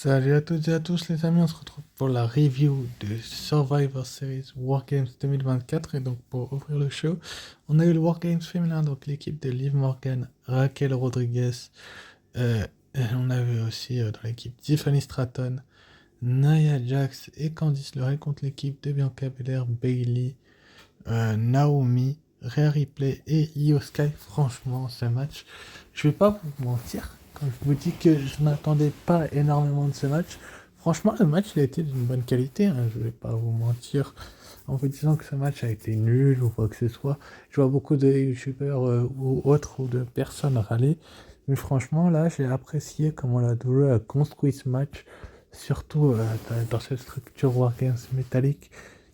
Salut à toutes et à tous les amis, on se retrouve pour la review de Survivor Series Wargames 2024 et donc pour ouvrir le show, on a eu le Wargames féminin, donc l'équipe de Liv Morgan, Raquel Rodriguez, et on avait aussi dans l'équipe Tiffany Stratton, Nia Jax et Candice LeRae contre l'équipe de Bianca Belair, Bayley, Naomi, Rhea Ripley et Io Sky. Franchement, ce match, je vais pas vous mentir, quand je vous dis que je n'attendais pas énormément de ce match, franchement, le match il a été d'une bonne qualité, hein, je vais pas vous mentir en vous disant que ce match a été nul ou quoi que ce soit. Je vois beaucoup de youtubeurs ou autres ou de personnes râler, mais franchement, là, j'ai apprécié comment la WWE a construit ce match, surtout dans cette structure Wargames métallique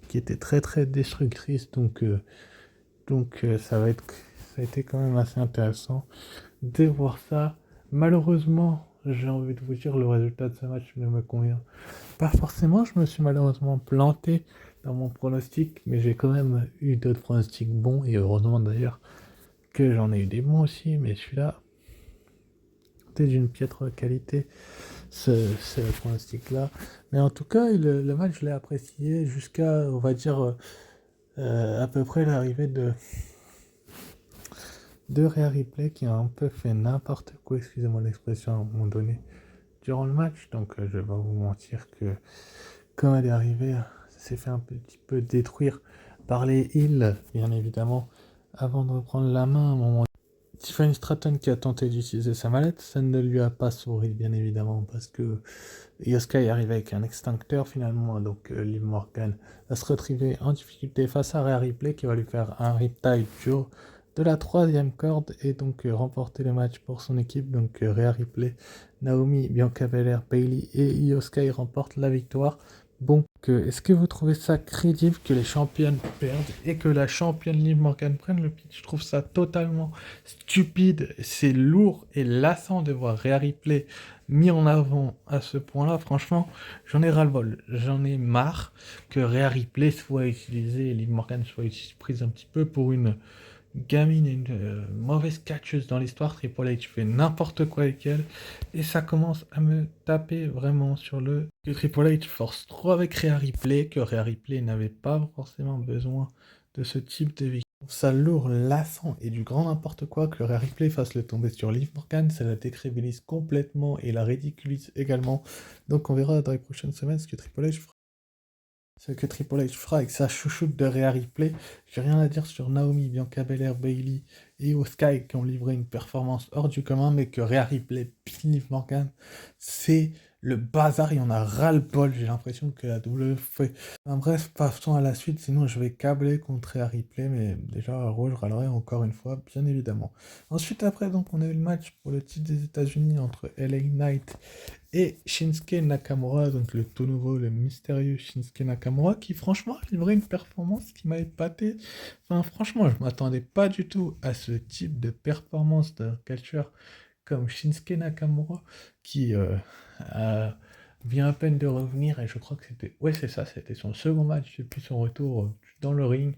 qui était très très destructrice, donc ça a été quand même assez intéressant de voir ça. Malheureusement, j'ai envie de vous dire, le résultat de ce match ne me convient pas forcément. Je me suis malheureusement planté dans mon pronostic, mais j'ai quand même eu d'autres pronostics bons, et heureusement d'ailleurs que j'en ai eu des bons aussi, mais celui-là était d'une piètre qualité, ce pronostic-là. Mais en tout cas, le match, je l'ai apprécié jusqu'à, on va dire, à peu près l'arrivée de Rhea Ripley qui a un peu fait n'importe quoi, excusez-moi l'expression, à un moment donné durant le match. Donc je vais pas vous mentir que quand elle est arrivée, ça s'est fait un petit peu détruire par les heals, bien évidemment, avant de reprendre la main à un moment. Tiffany Stratton qui a tenté d'utiliser sa mallette, ça ne lui a pas souri, bien évidemment, parce que Yoska est arrivé avec un extincteur finalement, donc Liv Morgan va se retrouver en difficulté face à Rhea Ripley qui va lui faire un riptide dur de la troisième corde et donc remporter le match pour son équipe. Donc Rhea Ripley, Naomi, Bianca Belair, Bayley et Io Sky remportent la victoire. Bon, est-ce que vous trouvez ça crédible que les championnes perdent et que la championne Liv Morgan prenne le pitch? Je trouve ça totalement stupide, c'est lourd et lassant de voir Rhea Ripley mis en avant à ce point-là. Franchement, j'en ai ras-le-bol. J'en ai marre que Rhea Ripley soit utilisée et Liv Morgan soit prise un petit peu pour une gamine, une mauvaise catcheuse dans l'histoire. Triple H fait n'importe quoi avec elle et ça commence à me taper vraiment sur le que Triple H force trop avec Rhea Ripley, que Rhea Ripley n'avait pas forcément besoin de ce type de victoire. Ça lourd, lassant et du grand n'importe quoi que Rhea Ripley fasse le tomber sur Liv Morgan, ça la décrédibilise complètement et la ridiculise également. Donc on verra dans les prochaines semaines ce que Triple H fera avec sa chouchoute de Rhea Ripley. J'ai rien à dire sur Naomi, Bianca Belair, Bayley et Sky qui ont livré une performance hors du commun, mais que Rhea Ripley, Liv Morgan, c'est le bazar, il y en a ras-le-bol. J'ai l'impression que la WWE fait. Enfin, bref, passons à la suite, sinon je vais câbler contre Rhea Ripley, mais déjà à Raw, je râlerai encore une fois, bien évidemment. Ensuite, après, donc, on a eu le match pour le titre des États-Unis entre LA Knight et Shinsuke Nakamura, donc le tout nouveau, le mystérieux Shinsuke Nakamura, qui franchement a livré une performance qui m'a épaté. Enfin, franchement, je m'attendais pas du tout à ce type de performance d'un catcheur comme Shinsuke Nakamura, qui vient à peine de revenir, et je crois que c'était, ouais, c'est ça, c'était son second match depuis son retour dans le ring.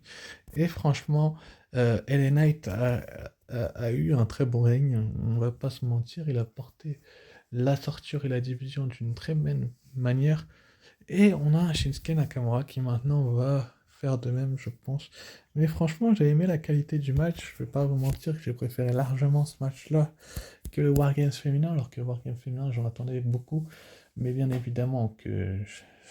Et franchement, LA Knight a eu un très bon règne, on va pas se mentir, il a porté la sorture et la division d'une très bonne manière. Et on a un Shinsuke Nakamura qui maintenant va faire de même, je pense. Mais franchement, j'ai aimé la qualité du match. Je vais pas vous mentir que j'ai préféré largement ce match-là que le Wargames féminin, alors que le Wargames féminin, j'en attendais beaucoup. Mais bien évidemment que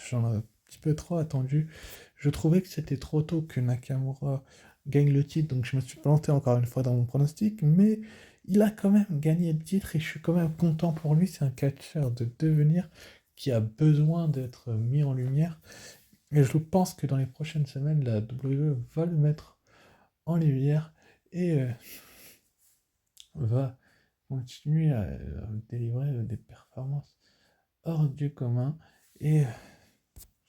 j'en ai un petit peu trop attendu. Je trouvais que c'était trop tôt que Nakamura gagne le titre, donc je me suis planté encore une fois dans mon pronostic, mais il a quand même gagné le titre et je suis quand même content pour lui. C'est un catcheur de devenir qui a besoin d'être mis en lumière. Et je pense que dans les prochaines semaines, la WWE va le mettre en lumière et va continuer à délivrer des performances hors du commun. Et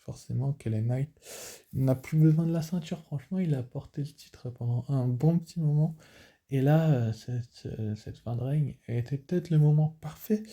forcément, Kellen Knight n'a plus besoin de la ceinture. Franchement, il a porté le titre pendant un bon petit moment. Et là, cette fin de règne a été peut-être le moment parfait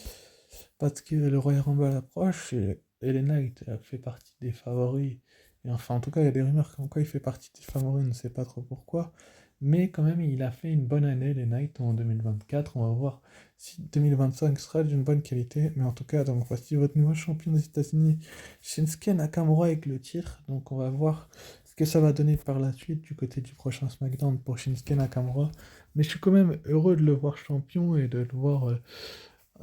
parce que le Royal Rumble approche et Ellen Knight fait partie des favoris. Et enfin, en tout cas, il y a des rumeurs comme quoi il fait partie des favoris, on ne sait pas trop pourquoi. Mais quand même, il a fait une bonne année, les Knight, en 2024. On va voir si 2025 sera d'une bonne qualité. Mais en tout cas, donc voici votre nouveau champion des États-Unis, Shinsuke Nakamura, avec le titre. Donc on va voir ce que ça va donner par la suite du côté du prochain SmackDown pour Shinsuke Nakamura. Mais je suis quand même heureux de le voir champion et de le voir.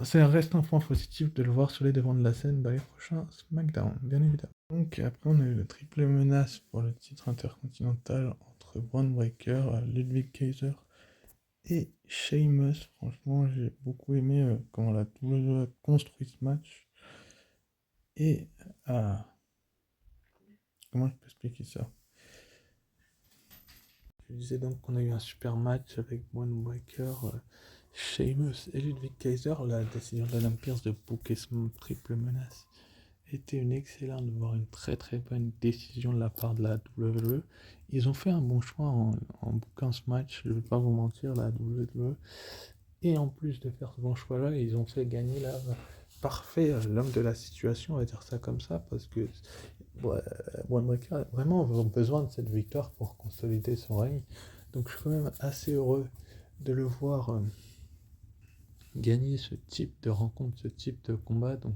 Ça reste un point positif de le voir sur les devants de la scène dans les prochains SmackDown, bien évidemment. Donc après, on a eu le triple menace pour le titre intercontinental entre Braun Breaker, Ludwig Kaiser et Sheamus. Franchement, j'ai beaucoup aimé comment la WWE a construit ce match. Et comment je peux expliquer ça? Je disais donc qu'on a eu un super match avec Braun Breaker, Sheamus et Ludwig Kaiser. La décision d'Adam Pearce de booker ce triple menace était une excellente, voire une très très bonne décision de la part de la WWE. Ils ont fait un bon choix en bookant ce match, je ne vais pas vous mentir, la WWE. Et en plus de faire ce bon choix-là, ils ont fait gagner là parfait l'homme de la situation, on va dire ça comme ça, parce que Braun Breaker a vraiment besoin de cette victoire pour consolider son règne. Donc je suis quand même assez heureux de le voir gagner ce type de rencontre, ce type de combat. Donc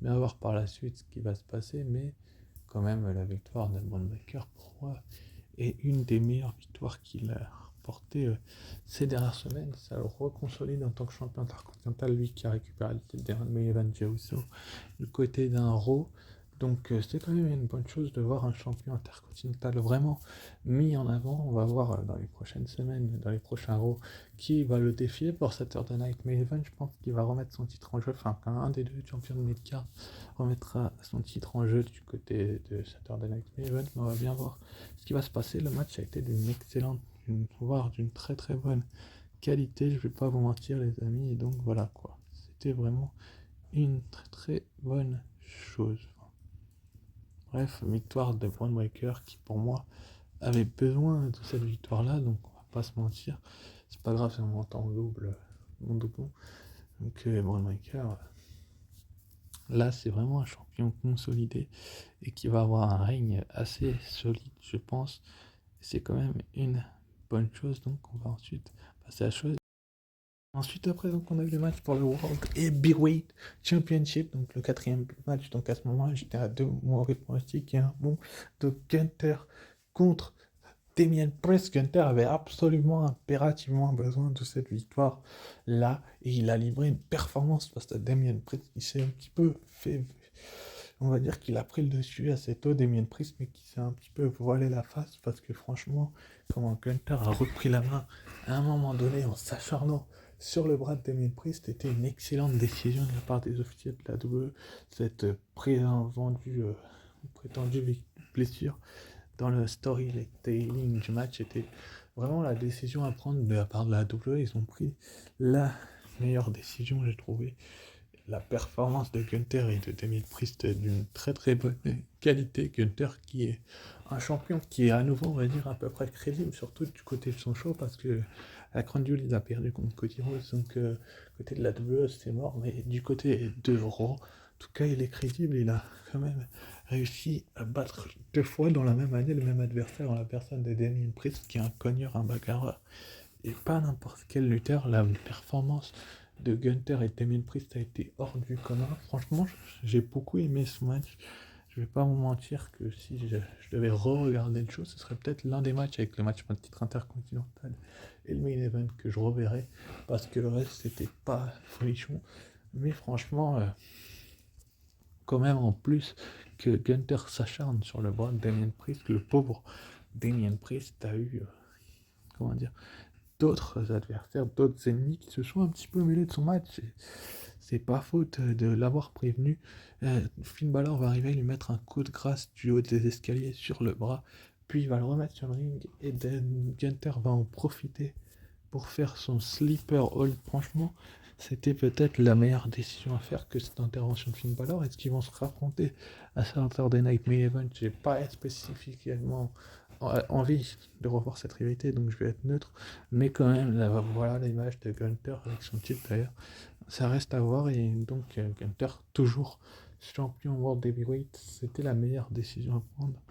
bien voir par la suite ce qui va se passer, mais quand même la victoire de Braun Breaker pour moi est une des meilleures victoires qu'il a remportées ces dernières semaines. Ça le reconsolide en tant que champion intercontinental, lui qui a récupéré le titre derrière Maven Jauso du côté d'un Raw. Donc c'est quand même une bonne chose de voir un champion intercontinental vraiment mis en avant. On va voir dans les prochaines semaines, dans les prochains Raw, qui va le défier pour Saturday Night Main Event. Je pense qu'il va remettre son titre en jeu, enfin un des deux champions de Midcard remettra son titre en jeu du côté de Saturday Night Main Event. Mais on va bien voir ce qui va se passer. Le match a été d'une excellente, voire d'une très très bonne qualité, je vais pas vous mentir les amis, et donc voilà quoi. C'était vraiment une très très bonne chose. Bref, victoire de Braun Breaker qui pour moi avait besoin de cette victoire-là, donc on va pas se mentir. C'est pas grave si on m'entend en double, mon doublon. Donc Braun Breaker, là c'est vraiment un champion consolidé et qui va avoir un règne assez solide, je pense. C'est quand même une bonne chose, donc on va ensuite passer à la chose. Ensuite, après, donc, on a eu le match pour le World Heavyweight Championship, donc le quatrième match. Donc à ce moment-là, j'étais à deux mauvais pronostics et un bon de Gunther contre Damien Priest. Gunther avait absolument, impérativement besoin de cette victoire-là et il a livré une performance face à Damien Priest qui s'est un petit peu fait. On va dire qu'il a pris le dessus assez tôt, Damien Priest, mais qui s'est un petit peu voilé la face parce que franchement, comment Gunther a repris la main à un moment donné en s'acharnant sur le bras de Damien Priest, était une excellente décision de la part des officiels de la WWE. Cette prétendue blessure dans le storytelling du match était vraiment la décision à prendre de la part de la WWE. Ils ont pris la meilleure décision, j'ai trouvé. La performance de Gunther et de Damien Priest est d'une très très bonne qualité. Gunther qui est un champion qui est à nouveau, on va dire, à peu près crédible, surtout du côté de son show, parce que à Crown Jewel, il a perdu contre Cody Rhodes, donc côté de la WWE, c'est mort, mais du côté de Raw, en tout cas, il est crédible, il a quand même réussi à battre deux fois dans la même année le même adversaire en la personne de Damien Priest, qui est un cogneur, un bagarreur, et pas n'importe quel lutteur. La performance de Gunther et Damien Priest a été hors du commun. Franchement, j'ai beaucoup aimé ce match. Je vais pas vous mentir que si je devais re-regarder le show, ce serait peut-être l'un des matchs avec le match pour le titre intercontinental et le main event que je reverrais, parce que le reste c'était pas folichon. Mais franchement, quand même, en plus que Gunther s'acharne sur le bras de Damien Priest, le pauvre Damien Priest a eu, comment dire, d'autres adversaires, d'autres ennemis qui se sont un petit peu mêlés de son match. C'est pas faute de l'avoir prévenu. Finn Balor va arriver à lui mettre un coup de grâce du haut des escaliers sur le bras, puis il va le remettre sur le ring et Gunther va en profiter pour faire son sleeper hold. Franchement, c'était peut-être la meilleure décision à faire que cette intervention de Finn Balor. Est-ce qu'ils vont se raffronter à Saturday Night Main Event? J'ai pas spécifiquement envie de revoir cette rivalité, donc je vais être neutre. Mais quand même, là, voilà l'image de Gunther avec son titre d'ailleurs. Ça reste à voir, et donc Gunther, toujours champion World Heavyweight, c'était la meilleure décision à prendre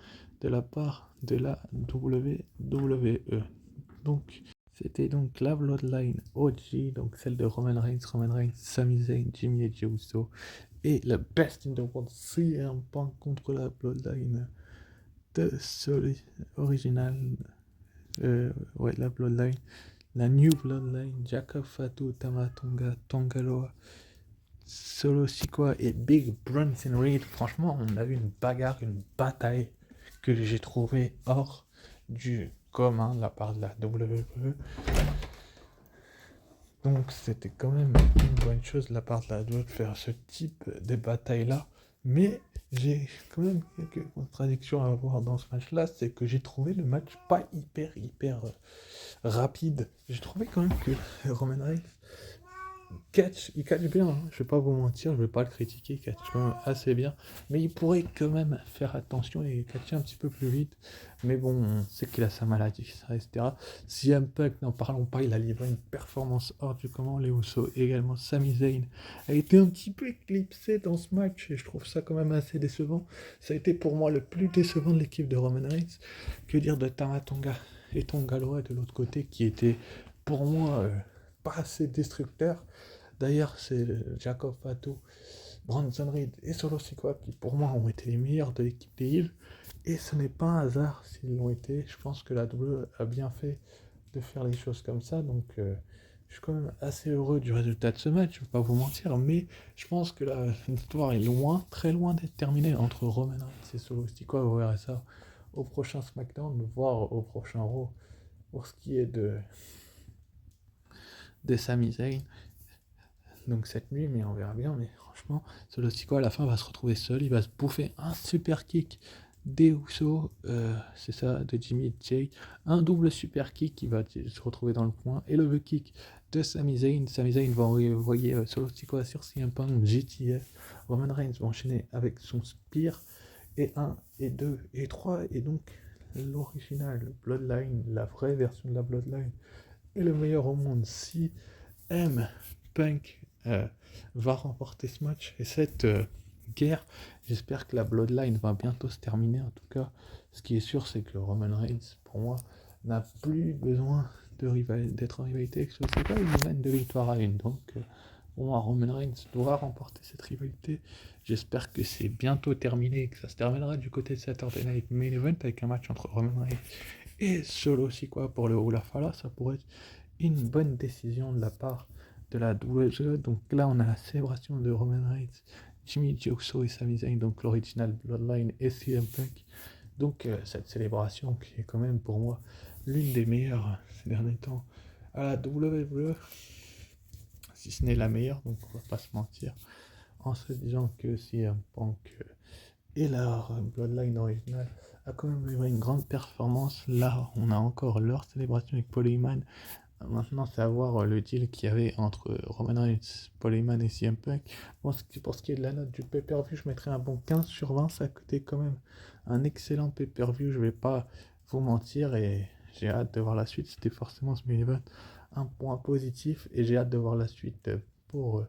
de la part de la WWE. Donc C'était donc la Bloodline OG, donc celle de Roman Reigns, Sami Zayn, Jimmy et Jey Uso, et le Best in the World CM Punk contre la Bloodline de celui original, ouais, la Bloodline, la New Bloodline, Jacob Fatu, Tama Tonga, Tongaloa, Solo Sikoa et Big Bronson Reed. Franchement, on a eu une bagarre, une bataille que j'ai trouvé hors du commun de la part de la WWE. Donc c'était quand même une bonne chose de la part de la WWE de faire ce type de bataille-là. Mais j'ai quand même quelques contradictions à avoir dans ce match-là. C'est que j'ai trouvé le match pas hyper rapide. J'ai trouvé quand même que Roman Reigns il catch bien, hein. Je vais pas vous mentir, je vais pas le critiquer, il catch quand même assez bien, mais il pourrait quand même faire attention et catcher un petit peu plus vite. Mais bon, on sait qu'il a sa maladie, etc. CM Punk, n'en parlons pas, il a livré une performance hors du commun. Les Usos également, Sami Zayn a été un petit peu éclipsé dans ce match et je trouve ça quand même assez décevant. Ça a été pour moi le plus décevant de l'équipe de Roman Reigns. Que dire de Tama Tonga et Tongaloa de l'autre côté qui était pour moi pas assez destructeur. D'ailleurs, c'est Jacob Fatu, Bronson Reed et Solo Sikoa qui, pour moi, ont été les meilleurs de l'équipe des Heels. Et ce n'est pas un hasard s'ils l'ont été. Je pense que la WWE a bien fait de faire les choses comme ça. Donc, je suis quand même assez heureux du résultat de ce match, je ne vais pas vous mentir. Mais je pense que la victoire est loin, très loin d'être terminée entre Roman Reigns et Solo Sikoa. Vous verrez ça au prochain SmackDown, voire au prochain Raw. Pour ce qui est de Sami Zayn. Donc cette nuit, mais on verra bien. Mais franchement, Solo Sikoa à la fin va se retrouver seul. Il va se bouffer un super kick des Usos, c'est ça, de Jimmy et Jay. Un double super kick qui va se retrouver dans le coin. Et le kick de Sami Zayn. Sami Zayn va envoyer Solo Sikoa sur CM Punk, GTF. Roman Reigns va enchaîner avec son spear. Et 1, et 2, et 3. Et donc l'original Bloodline, la vraie version de la Bloodline, est le meilleur au monde. Si M. Punk va remporter ce match et cette guerre. J'espère que la Bloodline va bientôt se terminer. En tout cas, ce qui est sûr, c'est que Roman Reigns, pour moi, n'a plus besoin d'être en rivalité avec ce c'est pas une mène de victoire à une. Donc, pour moi, Roman Reigns doit remporter cette rivalité. J'espère que c'est bientôt terminé et que ça se terminera du côté de Saturday Night Main Event avec un match entre Roman Reigns et Solo Sikoa pour le Hula Fala. Ça pourrait être une bonne décision de la part de la WWE. Donc là, on a la célébration de Roman Reigns, Jimmy Uso et Sami Zayn, donc l'original Bloodline et CM Punk. Donc cette célébration qui est quand même pour moi l'une des meilleures ces derniers temps à la WWE, si ce n'est la meilleure, donc on va pas se mentir, en se disant que CM Punk et la Bloodline originale a quand même livré une grande performance. Là, on a encore leur célébration avec Paul Heyman. Maintenant, c'est à voir le deal qu'il y avait entre Roman Reigns, Paul Heyman et CM Punk. Bon, pour ce qui est de la note du pay-per-view, je mettrais un bon 15 sur 20. Ça a coûté quand même un excellent pay-per-view. Je vais pas vous mentir et j'ai hâte de voir la suite. C'était forcément ce main event un point positif et j'ai hâte de voir la suite pour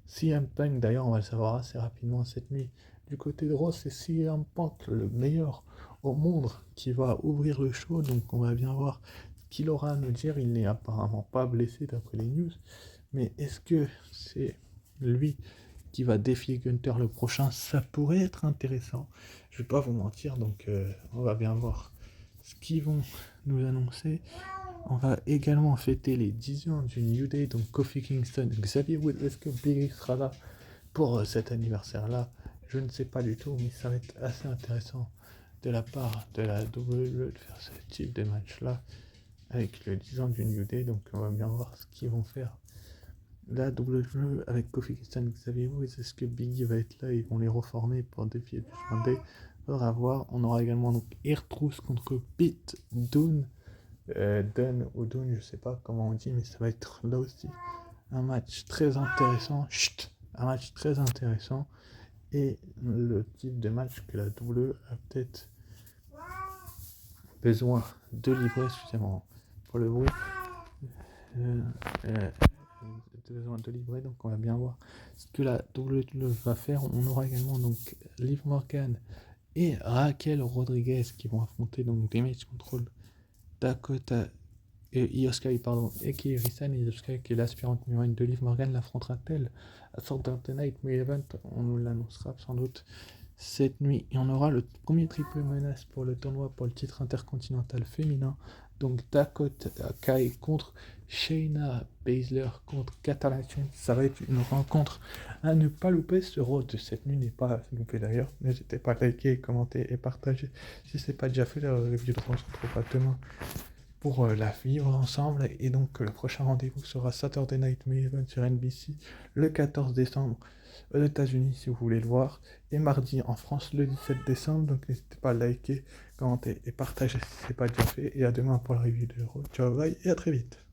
CM Punk. D'ailleurs, on va le savoir assez rapidement cette nuit. Du côté de Raw, c'est CM Punk, le meilleur au monde, qui va ouvrir le show. Donc, on va bien voir qu'il aura à nous dire. Il n'est apparemment pas blessé d'après les news, mais est-ce que c'est lui qui va défier Gunther le prochain? Ça pourrait être intéressant, je vais pas vous mentir. Donc on va bien voir ce qu'ils vont nous annoncer. On va également fêter les 10 ans du New Day, donc Kofi Kingston, Xavier Woods. Est-ce que Big E sera là pour cet anniversaire là? Je ne sais pas du tout, mais ça va être assez intéressant de la part de la WWE de faire ce type de match là avec le 10 ans du New Day. Donc on va bien voir ce qu'ils vont faire. La WWE avec Kofi Kingston, Xavier Woods, est-ce que Biggie va être là? Ils vont les reformer pour défier Judgment Day. Faudra voir. On aura également donc R-Truth contre Pete Dunne. Dunne ou Dunne, je sais pas comment on dit, mais ça va être là aussi un match très intéressant. Chut, un match très intéressant. Et le type de match que la WWE a peut-être besoin de livrer, excusez-moi pour le bruit, besoin de livrer. Donc on va bien voir ce que la WWE va faire. On aura également donc Liv Morgan et Raquel Rodriguez qui vont affronter donc Damage Control, Dakota Io Sky, pardon, et Kairi-Sane et Io Sky, qui est l'aspirante numéro 1 de Liv Morgan, l'affrontera-t-elle à Saturday Night Main Event? On nous l'annoncera sans doute cette nuit. Et on aura le premier triple menace pour le tournoi pour le titre intercontinental féminin. Donc Dakota Kai contre Shayna Baszler contre Katana Chance. Ça va être une rencontre à ne pas louper. Ce Raw de cette nuit n'est pas à louper d'ailleurs. N'hésitez pas à liker, commenter et partager si ce n'est pas déjà fait. La review de Raw se retrouvera demain pour la vivre ensemble. Et donc le prochain rendez-vous sera Saturday Night Main Event sur NBC le 14 décembre aux États-Unis si vous voulez le voir, et mardi en France le 17 décembre. Donc n'hésitez pas à liker, commenter et partager si ce n'est pas déjà fait. Et à demain pour la review de Raw. Ciao, bye et à très vite.